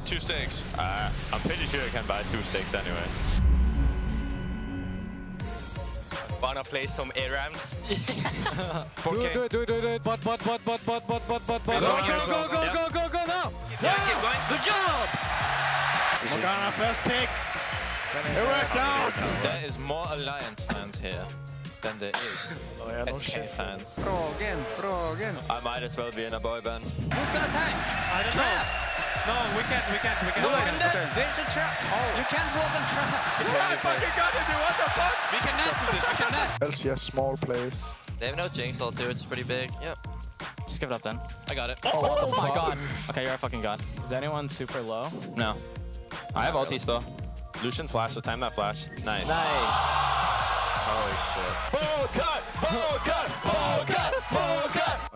2 steaks. I'm pretty sure I can buy 2 steaks anyway. Wanna play some ARAMs? Do it. Bot. Go now. Yeah, keep going. Good job. Morgana first pick. It worked out. There is more Alliance fans here than there is SK fans. Throw again. I might as well be in a boy band. Who's gonna tank? I don't know. No, we can't. No, there's a trap. You can't block and trap. I fucking got it, dude. What the fuck? We can nest with this. We can nest. LCS small place. They have no Jinx ult too, it's pretty big. Yep. Just give it up then. I got it. Oh my god. Okay, you're a fucking god. Is anyone super low? No. I have ultis though. Lucian flash, so time that flash. Nice. Holy shit. Ball cut!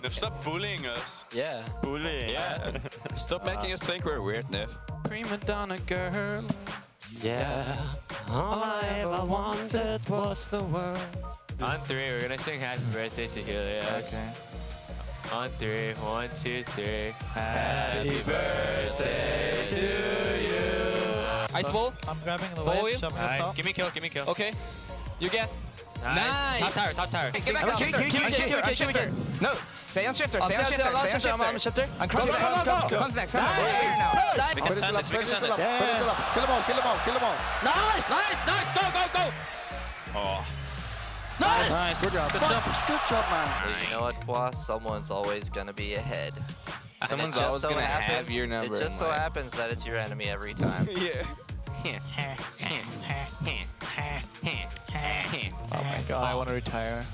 Niv, stop bullying us. Yeah. Bullying. Yeah. Stop making us think we're weird, Niv. Prima donna girl. Yeah. All I ever wanted was the world. On 3, we're gonna sing happy birthday to Helios. Okay. On 3, 1, 2, 3. Happy birthday to you. Ice ball. I'm grabbing the Ball wave, wheel. shoving up top. Give me kill. Okay. You get. Nice. Top tower. Keep shifter. No, stay on shifter. Stay on shifter. I'm on shifter. I'm crushing. Comes next. We can turn this. Kill them all. Nice. Go. Oh. Nice. Good job, man. Hey, you know what, Kwa? Someone's always gonna be ahead. Someone's And it always just gonna have your number It just in so life. happens that it's your enemy every time. Yeah. Oh my god, I want to retire.